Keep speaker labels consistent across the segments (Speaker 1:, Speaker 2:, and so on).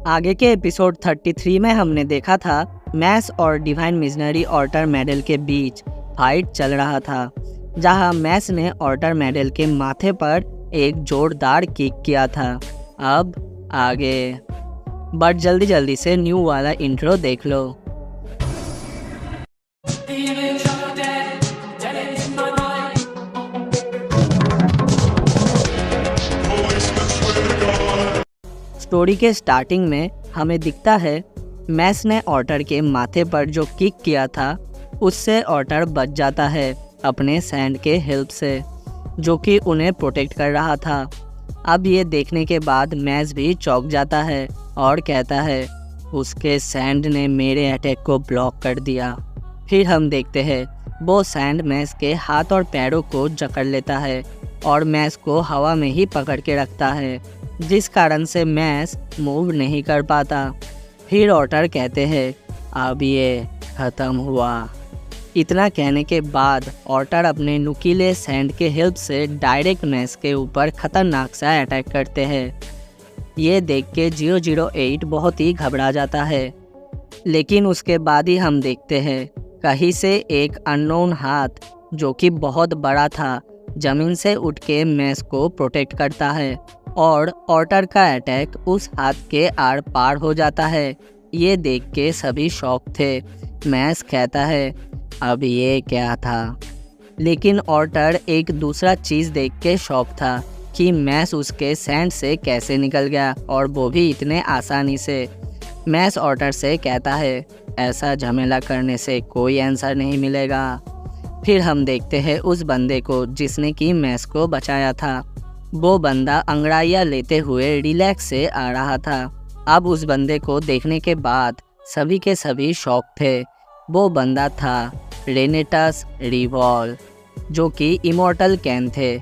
Speaker 1: आगे के एपिसोड 33 में हमने देखा था मैस और डिवाइन मिशनरी ऑर्टर मेडल के बीच फाइट चल रहा था, जहां मैस ने ऑर्टर मेडल के माथे पर एक जोरदार किक किया था। अब आगे बट जल्दी से न्यू वाला इंट्रो देख लो। स्टोरी के स्टार्टिंग में हमें दिखता है मैस ने ऑर्टर के माथे पर जो किक किया था उससे ऑर्टर बच जाता है अपने सैंड के हेल्प से, जो कि उन्हें प्रोटेक्ट कर रहा था। अब ये देखने के बाद मैस भी चौंक जाता है और कहता है उसके सैंड ने मेरे अटैक को ब्लॉक कर दिया। फिर हम देखते हैं वो सैंड मैस के हाथ और पैरों को जकड़ लेता है और मैस को हवा में ही पकड़ के रखता है, जिस कारण से मैस मूव नहीं कर पाता। फिर ऑर्टर कहते हैं अब ये ख़त्म हुआ। इतना कहने के बाद ऑर्टर अपने नुकीले सैंड के हेल्प से डायरेक्ट मैस के ऊपर खतरनाक सा अटैक करते हैं। ये देख के 008 बहुत ही घबरा जाता है, लेकिन उसके बाद ही हम देखते हैं कहीं से एक अननोन हाथ जो कि बहुत बड़ा था ज़मीन से उठ के मैस को प्रोटेक्ट करता है और ऑर्टर का अटैक उस हाथ के आर पार हो जाता है। ये देख के सभी शॉक थे। मैस कहता है अब ये क्या था, लेकिन ऑर्टर एक दूसरा चीज़ देख के शॉक था कि मैस उसके सैंड से कैसे निकल गया और वो भी इतने आसानी से। मैस ऑर्टर से कहता है ऐसा झमेला करने से कोई आंसर नहीं मिलेगा। फिर हम देखते हैं उस बंदे को जिसने कि मैस को बचाया था। वो बंदा अंगड़ाइयाँ लेते हुए रिलैक्स से आ रहा था। अब उस बंदे को देखने के बाद सभी के सभी शॉक थे। वो बंदा था रेनेटस रिवॉल, जो कि इमॉर्टल कैन थे।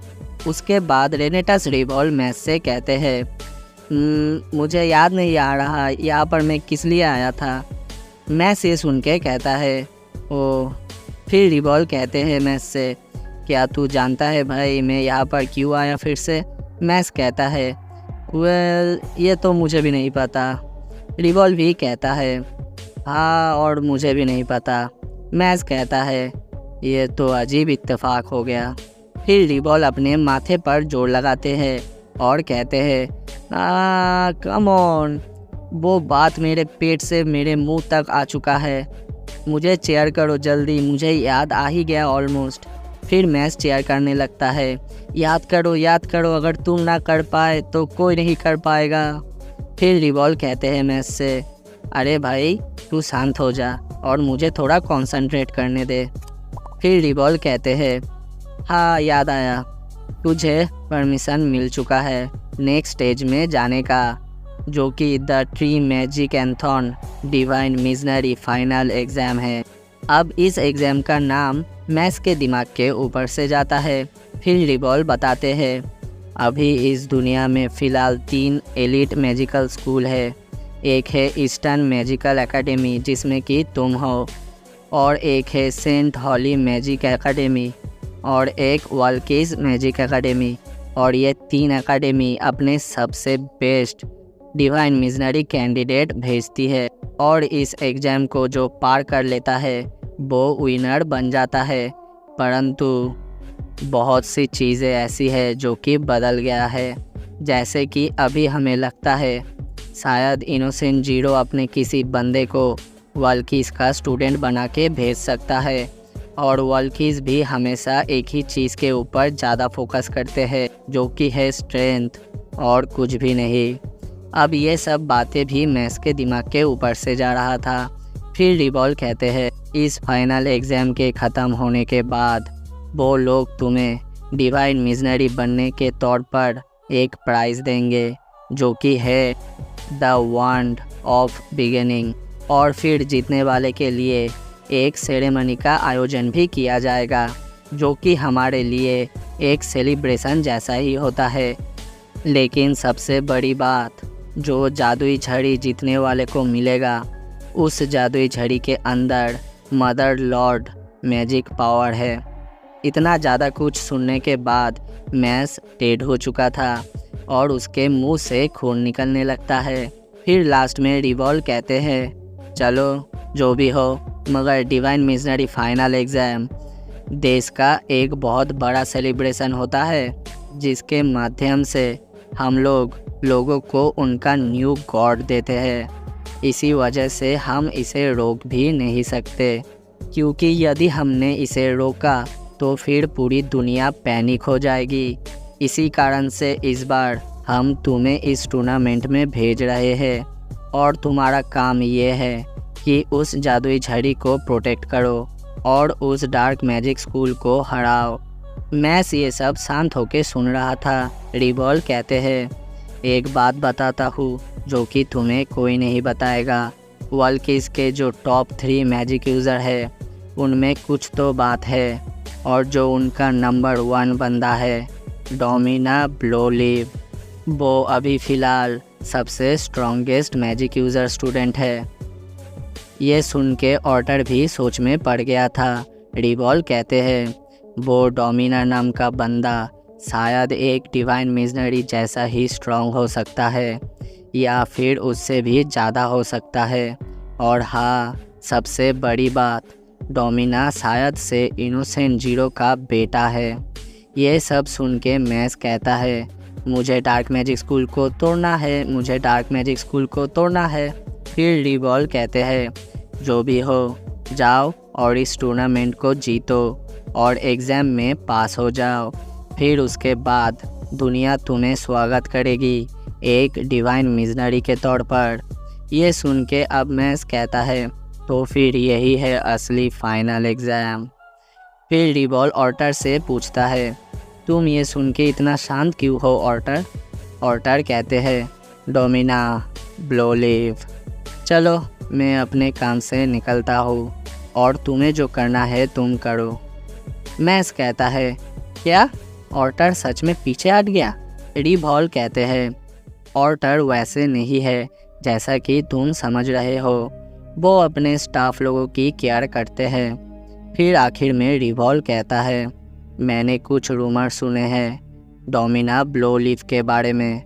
Speaker 1: उसके बाद रेनेटस रिवॉल मैस से कहते हैं मुझे याद नहीं आ रहा यहाँ पर मैं किस लिए आया था। मैस ये सुन के कहता है ओ। फिर रिवॉल कहते हैं मैस से क्या तू जानता है भाई मैं यहाँ पर क्यों आया फिर से। मैस कहता है वेल ये तो मुझे भी नहीं पता। रिवॉल भी कहता है हाँ और मुझे भी नहीं पता। मैस कहता है ये तो अजीब इत्तेफाक हो गया। फिर रिवॉल अपने माथे पर जोर लगाते हैं और कहते हैं कम ऑन, वो बात मेरे पेट से मेरे मुंह तक आ चुका है। मुझे चेयर करो जल्दी, मुझे याद आ ही गया ऑलमोस्ट। फिर मैस चेयर करने लगता है याद करो, अगर तुम ना कर पाए तो कोई नहीं कर पाएगा। फिर रिवॉल कहते हैं मैस से अरे भाई तू शांत हो जा और मुझे थोड़ा कंसंट्रेट करने दे। फिर रिवॉल कहते हैं हाँ याद आया, तुझे परमिशन मिल चुका है नेक्स्ट स्टेज में जाने का, जो कि द ट्री मैजिक एंथॉन डिवाइन मिशनरी फाइनल एग्ज़ाम है। अब इस एग्ज़ाम का नाम मैस के दिमाग के ऊपर से जाता है। फिर रिवॉल बताते हैं अभी इस दुनिया में फ़िलहाल 3 एलिट मैजिकल स्कूल है। एक है ईस्टर्न मैजिकल एकेडमी जिसमें कि तुम हो, और एक है सेंट हॉली मैजिक एकेडमी, और एक वाल्किस मैजिक एकेडमी। और ये 3 एकेडमी अपने सबसे बेस्ट डिवाइन मिशनरी कैंडिडेट भेजती है, और इस एग्ज़ाम को जो पार कर लेता है वो विनर बन जाता है। परंतु बहुत सी चीज़ें ऐसी है जो कि बदल गया है, जैसे कि अभी हमें लगता है शायद इनोसेंट जीरो अपने किसी बंदे को वाल्किस का स्टूडेंट बना के भेज सकता है, और वाल्किस भी हमेशा एक ही चीज़ के ऊपर ज़्यादा फोकस करते हैं जो कि है स्ट्रेंथ, और कुछ भी नहीं। अब ये सब बातें भी मैस के दिमाग के ऊपर से जा रहा था। फिर रिवॉल कहते हैं इस फाइनल एग्ज़ाम के ख़त्म होने के बाद वो लोग तुम्हें डिवाइन मिशनरी बनने के तौर पर एक प्राइज़ देंगे, जो कि है द वांड ऑफ बिगिनिंग, और फिर जीतने वाले के लिए एक सेरेमनी का आयोजन भी किया जाएगा, जो कि हमारे लिए एक सेलिब्रेशन जैसा ही होता है। लेकिन सबसे बड़ी बात, जो जादुई छड़ी जीतने वाले को मिलेगा उस जादुई छड़ी के अंदर मदर लॉर्ड मैजिक पावर है। इतना ज़्यादा कुछ सुनने के बाद मैस डेड हो चुका था और उसके मुंह से खून निकलने लगता है। फिर लास्ट में रिवॉल्व कहते हैं चलो जो भी हो, मगर डिवाइन मिशनरी फाइनल एग्ज़ाम देश का एक बहुत बड़ा सेलिब्रेशन होता है जिसके माध्यम से हम लोगों को उनका न्यू गॉड देते हैं। इसी वजह से हम इसे रोक भी नहीं सकते, क्योंकि यदि हमने इसे रोका तो फिर पूरी दुनिया पैनिक हो जाएगी। इसी कारण से इस बार हम तुम्हें इस टूर्नामेंट में भेज रहे हैं और तुम्हारा काम ये है कि उस जादुई झड़ी को प्रोटेक्ट करो और उस डार्क मैजिक स्कूल को हराओ। मैस ये सब शांत होकर सुन रहा था। रिवॉल्व कहते हैं एक बात बताता हूँ जो कि तुम्हें कोई नहीं बताएगा। वर्ल्ड के जो टॉप 3 मैजिक यूज़र है उनमें कुछ तो बात है, और जो उनका नंबर 1 बंदा है डोमिना ब्लोलिव, वो अभी फ़िलहाल सबसे स्ट्रॉन्गेस्ट मैजिक यूज़र स्टूडेंट है। ये सुन के ऑर्टर भी सोच में पड़ गया था। रिवॉल्व कहते हैं वो डोमिना नाम का बंदा शायद एक डिवाइन मिशनरी जैसा ही स्ट्रॉन्ग हो सकता है, या फिर उससे भी ज़्यादा हो सकता है। और हाँ, सबसे बड़ी बात, डोमिना शायद से इनोसेंट जीरो का बेटा है। ये सब सुन के मैस कहता है मुझे डार्क मैजिक स्कूल को तोड़ना है, मुझे डार्क मैजिक स्कूल को तोड़ना है। फिर रिवॉल्व कहते हैं जो भी हो, जाओ और इस टूर्नामेंट को जीतो और एग्ज़ाम में पास हो जाओ। फिर उसके बाद दुनिया तुम्हें स्वागत करेगी एक डिवाइन मिशनरी के तौर पर। ये सुन के अब मैस कहता है तो फिर यही है असली फाइनल एग्ज़ाम। फिर रिवॉल्व ऑर्टर से पूछता है तुम ये सुन के इतना शांत क्यों हो ऑर्टर? ऑर्टर कहते हैं डोमिना ब्लोलिव, चलो मैं अपने काम से निकलता हूँ और तुम्हें जो करना है तुम करो। मैस कहता है क्या ऑर्टर सच में पीछे हट गया? रिवॉल्व कहते हैं ऑर्टर वैसे नहीं है जैसा कि तुम समझ रहे हो, वो अपने स्टाफ लोगों की केयर करते हैं। फिर आखिर में रिवॉल्व कहता है मैंने कुछ रूमर सुने हैं डोमिना ब्लोलिव के बारे में।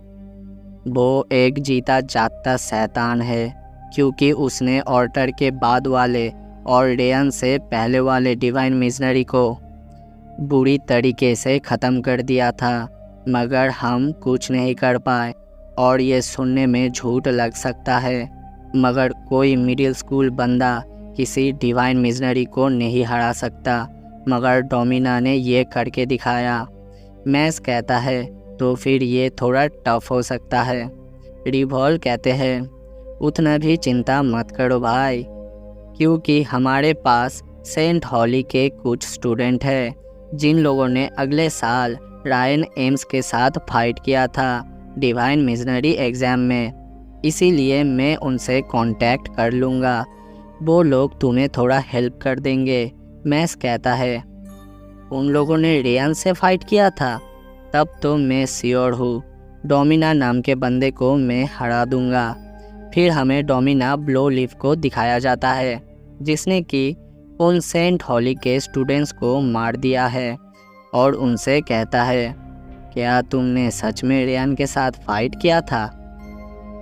Speaker 1: वो एक जीता जागता शैतान है, क्योंकि उसने ऑर्टर के बाद वाले और रेयन से पहले वाले डिवाइन मिशनरी को बुरी तरीके से ख़त्म कर दिया था, मगर हम कुछ नहीं कर पाए। और ये सुनने में झूठ लग सकता है, मगर कोई मिडिल स्कूल बंदा किसी डिवाइन मिशनरी को नहीं हरा सकता, मगर डोमिना ने ये करके दिखाया। मैस कहता है तो फिर ये थोड़ा टफ हो सकता है। रिवॉल्व कहते हैं उतना भी चिंता मत करो भाई, क्योंकि हमारे पास सेंट हॉली के कुछ स्टूडेंट हैं जिन लोगों ने अगले साल रायन एम्स के साथ फाइट किया था डिवाइन मिशनरी एग्ज़ाम में। इसीलिए मैं उनसे कांटेक्ट कर लूँगा, वो लोग तुम्हें थोड़ा हेल्प कर देंगे। मैस कहता है उन लोगों ने रेयन से फाइट किया था? तब तो मैं श्योर हूँ डोमिना नाम के बंदे को मैं हरा दूँगा। फिर हमें डोमिना ब्लोलिव को दिखाया जाता है जिसने कि उन सेंट हॉली के स्टूडेंट्स को मार दिया है, और उनसे कहता है क्या तुमने सच में रेयन के साथ फाइट किया था?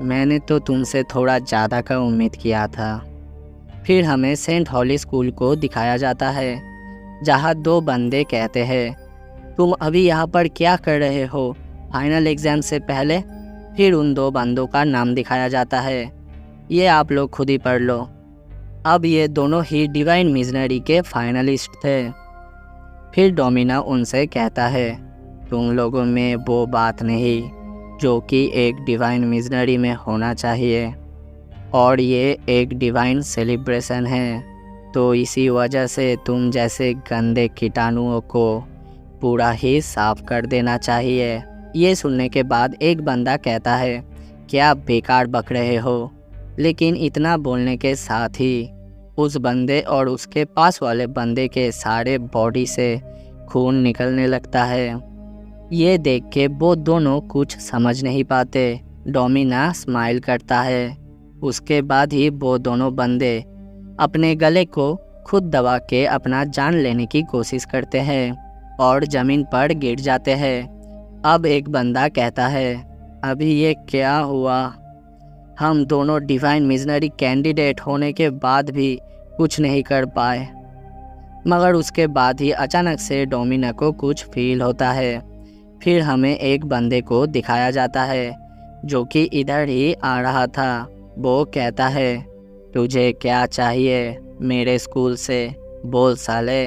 Speaker 1: मैंने तो तुमसे थोड़ा ज़्यादा का उम्मीद किया था। फिर हमें सेंट हॉली स्कूल को दिखाया जाता है जहाँ 2 बंदे कहते हैं तुम अभी यहाँ पर क्या कर रहे हो फाइनल एग्ज़ाम से पहले? फिर उन 2 बंदों का नाम दिखाया जाता है, ये आप लोग खुद ही पढ़ लो। अब ये दोनों ही डिवाइन मिशनरी के फाइनलिस्ट थे। फिर डोमिना उनसे कहता है तुम लोगों में वो बात नहीं जो कि एक डिवाइन मिशनरी में होना चाहिए, और ये एक डिवाइन सेलिब्रेशन है, तो इसी वजह से तुम जैसे गंदे कीटाणुओं को पूरा ही साफ कर देना चाहिए। ये सुनने के बाद एक बंदा कहता है क्या बेकार बक रहे हो? लेकिन इतना बोलने के साथ ही उस बंदे और उसके पास वाले बंदे के सारे बॉडी से खून निकलने लगता है। ये देख के वो दोनों कुछ समझ नहीं पाते। डोमिना स्माइल करता है। उसके बाद ही वो दोनों बंदे अपने गले को खुद दबा के अपना जान लेने की कोशिश करते हैं और ज़मीन पर गिर जाते हैं। अब एक बंदा कहता है अभी ये क्या हुआ? हम दोनों डिवाइन मिशनरी कैंडिडेट होने के बाद भी कुछ नहीं कर पाए। मगर उसके बाद ही अचानक से डोमिना को कुछ फील होता है। फिर हमें एक बंदे को दिखाया जाता है जो कि इधर ही आ रहा था। वो कहता है, तुझे क्या चाहिए मेरे स्कूल से, बोल साले।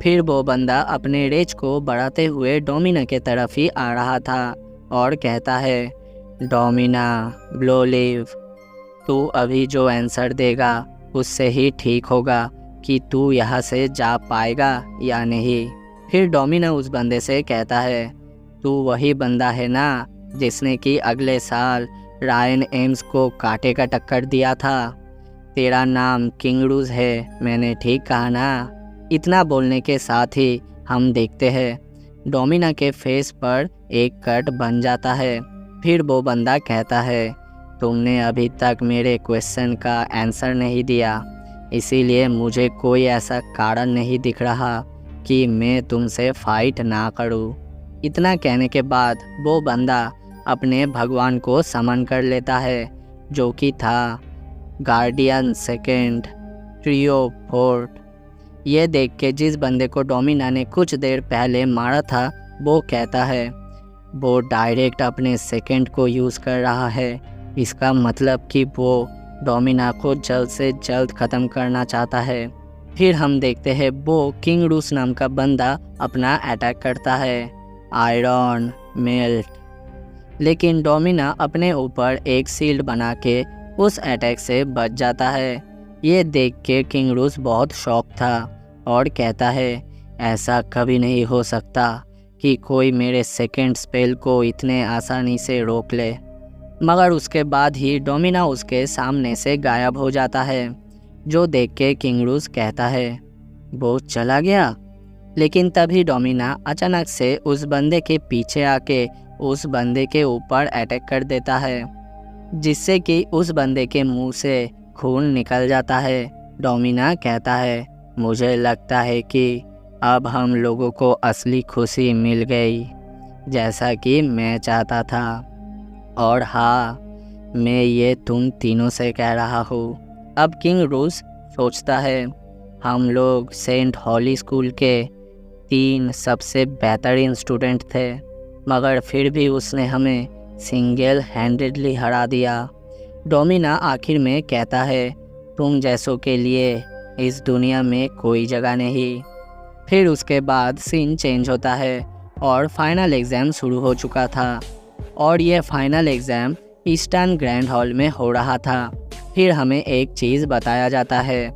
Speaker 1: फिर वो बंदा अपने रेंज को बढ़ाते हुए डोमिना के तरफ ही आ रहा था और कहता है, डोमिना ब्लोलिव, तू अभी जो आंसर देगा उससे ही ठीक होगा कि तू यहाँ से जा पाएगा या नहीं। फिर डोमिना उस बंदे से कहता है, तू वही बंदा है ना जिसने कि अगले साल रायन एम्स को कांटे का टक्कर दिया था। तेरा नाम किंगरूज है, मैंने ठीक कहा ना। इतना बोलने के साथ ही हम देखते हैं डोमिना के फेस पर एक कट बन जाता है। फिर वो बंदा कहता है, तुमने अभी तक मेरे क्वेश्चन का आंसर नहीं दिया, इसीलिए मुझे कोई ऐसा कारण नहीं दिख रहा कि मैं तुमसे फाइट ना करूं। इतना कहने के बाद वो बंदा अपने भगवान को समन कर लेता है, जो कि था गार्डियन सेकेंड ट्रियो फोर्ट। ये देख के जिस बंदे को डोमिना ने कुछ देर पहले मारा था, वो कहता है, वो डायरेक्ट अपने सेकेंड को यूज़ कर रहा है। इसका मतलब कि वो डोमिना को जल्द से जल्द ख़त्म करना चाहता है। फिर हम देखते हैं वो किंग रूस नाम का बंदा अपना अटैक करता है, आयरन मेल्ट। लेकिन डोमिना अपने ऊपर एक शील्ड बना के उस अटैक से बच जाता है। ये देख के किंग रूस बहुत शॉक था और कहता है, ऐसा कभी नहीं हो सकता कि कोई मेरे सेकेंड स्पेल को इतने आसानी से रोक ले। मगर उसके बाद ही डोमिना उसके सामने से गायब हो जाता है, जो देख के किंग रूस कहता है, वो चला गया। लेकिन तभी डोमिना अचानक से उस बंदे के पीछे आके उस बंदे के ऊपर अटैक कर देता है, जिससे कि उस बंदे के मुंह से खून निकल जाता है। डोमिना कहता है, मुझे लगता है कि अब हम लोगों को असली खुशी मिल गई, जैसा कि मैं चाहता था। और हाँ, मैं ये तुम तीनों से कह रहा हूँ। अब किंग रूस सोचता है, हम लोग सेंट हॉली स्कूल के 3 सबसे बेहतरीन स्टूडेंट थे, मगर फिर भी उसने हमें सिंगल हैंडेडली हरा दिया। डोमिना आखिर में कहता है, तुम जैसों के लिए इस दुनिया में कोई जगह नहीं। फिर उसके बाद सीन चेंज होता है और फाइनल एग्ज़ाम शुरू हो चुका था और ये final exam eastern grand hall में हो रहा था। फिर हमें एक चीज़ बताया जाता है,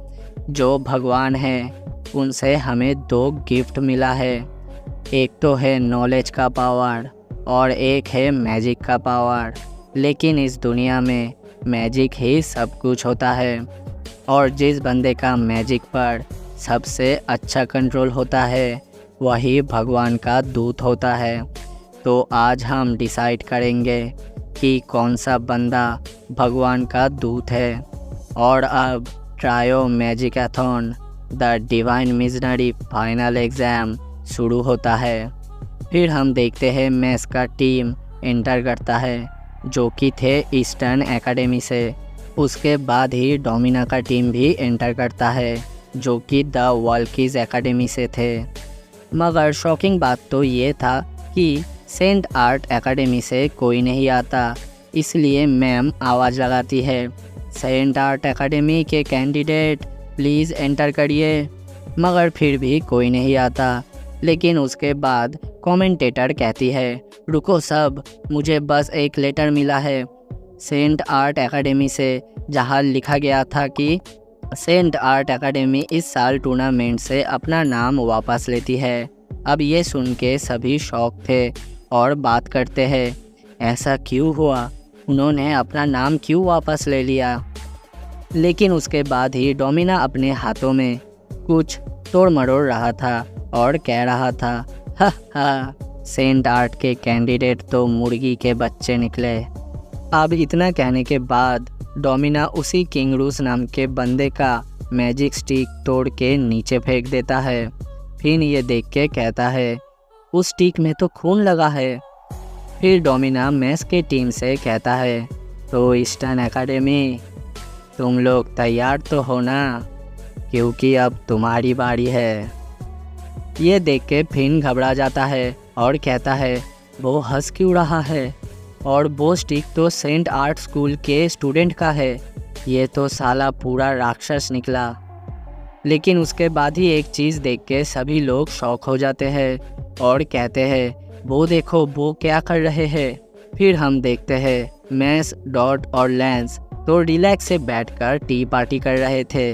Speaker 1: जो भगवान हैं उनसे हमें 2 गिफ्ट मिला है। एक तो है नॉलेज का पावर और एक है मैजिक का पावर। लेकिन इस दुनिया में मैजिक ही सब कुछ होता है और जिस बंदे का मैजिक पर सबसे अच्छा कंट्रोल होता है वही भगवान का दूत होता है। तो आज हम डिसाइड करेंगे कि कौन सा बंदा भगवान का दूत है। और अब trio magicathon the divine missionary final exam शुरू होता है। फिर हम देखते हैं मैस का टीम एंटर करता है, जो कि थे ईस्टर्न एकेडमी से। उसके बाद ही डोमिना का टीम भी एंटर करता है, जो कि द वॉल्कीज एकेडमी से थे। मगर शॉकिंग बात तो ये था कि सेंट आर्ट एकेडमी से कोई नहीं आता, इसलिए मैम आवाज़ लगाती है, सेंट आर्ट एकेडमी के कैंडिडेट प्लीज़ एंटर करिए। मगर फिर भी कोई नहीं आता। लेकिन उसके बाद कमेंटेटर कहती है, रुको सब, मुझे बस एक लेटर मिला है सेंट आर्ट एकेडमी से, जहां लिखा गया था कि सेंट आर्ट एकेडमी इस साल टूर्नामेंट से अपना नाम वापस लेती है। अब ये सुन के सभी शॉक थे और बात करते हैं, ऐसा क्यों हुआ, उन्होंने अपना नाम क्यों वापस ले लिया। लेकिन उसके बाद ही डोमिना अपने हाथों में कुछ तोड़ मरोड़ रहा था और कह रहा था, हा हा, सेंट आर्ट के कैंडिडेट तो मुर्गी के बच्चे निकले। अब इतना कहने के बाद डोमिना उसी किंग रूस नाम के बंदे का मैजिक स्टिक तोड़ के नीचे फेंक देता है। फिर ये देख के कहता है, उस स्टिक में तो खून लगा है। फिर डोमिना मैस के टीम से कहता है, तो ईस्टर्न एकेडमी, तुम लोग तैयार तो हो ना, क्योंकि अब तुम्हारी बारी है। ये देख के फिन घबरा जाता है और कहता है वो हंस क्यों रहा है, और वो स्टिक तो सेंट आर्ट स्कूल के स्टूडेंट का है, ये तो साला पूरा राक्षस निकला। लेकिन उसके बाद ही एक चीज़ देख के सभी लोग शॉक हो जाते हैं और कहते हैं वो देखो वो क्या कर रहे हैं। फिर हम देखते हैं मैस, डॉट और लैंस तो रिलैक्स से बैठकर टी पार्टी कर रहे थे।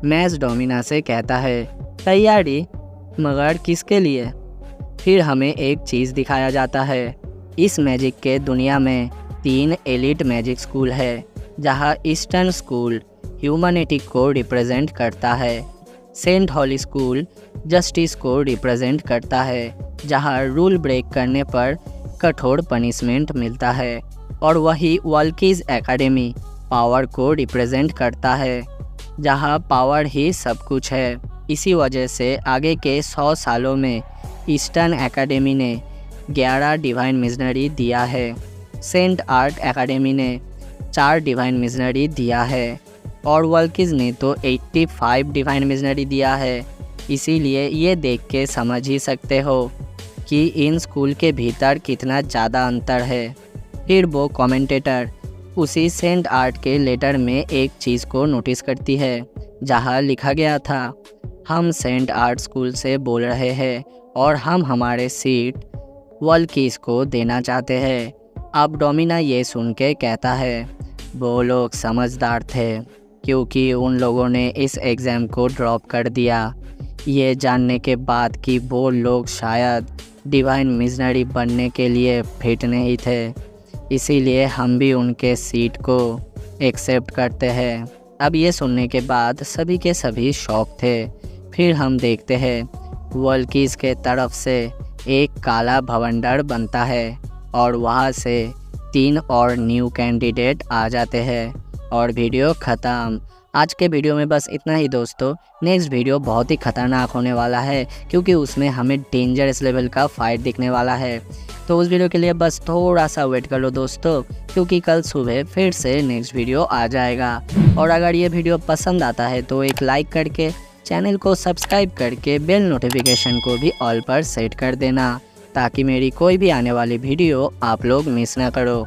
Speaker 1: मैस डोमिना से कहता है तैयारी, मगर किसके लिए। फिर हमें एक चीज़ दिखाया जाता है, इस मैजिक के दुनिया में 3 एलिट मैजिक स्कूल है, जहां ईस्टर्न स्कूल ह्यूमैनिटी को रिप्रेजेंट करता है, सेंट हॉली स्कूल जस्टिस को रिप्रेजेंट करता है, जहां रूल ब्रेक करने पर कठोर पनिशमेंट मिलता है, और वही वॉल्कीज एकेडमी पावर को रिप्रेजेंट करता है, जहां पावर ही सब कुछ है। इसी वजह से आगे के 100 सालों में ईस्टर्न एकेडमी ने 11 डिवाइन मिशनरी दिया है, सेंट आर्ट एकेडमी ने 4 डिवाइन मिशनरी दिया है, और वॉल्कीज ने तो 85 डिवाइन मिशनरी दिया है। इसीलिए ये देख के समझ ही सकते हो कि इन स्कूल के भीतर कितना ज़्यादा अंतर है। फिर वो कमेंटेटर उसी सेंट आर्ट के लेटर में एक चीज़ को नोटिस करती है, जहाँ लिखा गया था हम सेंट आर्ट स्कूल से बोल रहे हैं और हम हमारे सीट वॉल्कीज को देना चाहते हैं। अब डोमिना ये सुन के कहता है वो लोग समझदार थे, क्योंकि उन लोगों ने इस एग्ज़ाम को ड्रॉप कर दिया, ये जानने के बाद कि वो लोग शायद डिवाइन मिशनरी बनने के लिए फिट नहीं थे। इसीलिए हम भी उनके सीट को एक्सेप्ट करते हैं। अब ये सुनने के बाद सभी के सभी शॉक थे। फिर हम देखते हैं वॉल्कीज के तरफ से एक काला भवंडर बनता है, और वहाँ से 3 और न्यू कैंडिडेट आ जाते हैं, और वीडियो ख़त्म। आज के वीडियो में बस इतना ही दोस्तों। नेक्स्ट वीडियो बहुत ही ख़तरनाक होने वाला है, क्योंकि उसमें हमें डेंजरस लेवल का फाइट दिखने वाला है। तो उस वीडियो के लिए बस थोड़ा सा वेट कर लो दोस्तों, क्योंकि कल सुबह फिर से नेक्स्ट वीडियो आ जाएगा। और अगर ये वीडियो पसंद आता है तो एक लाइक करके चैनल को सब्सक्राइब करके बेल नोटिफिकेशन को भी ऑल पर सेट कर देना, ताकि मेरी कोई भी आने वाली वीडियो आप लोग मिस ना करो।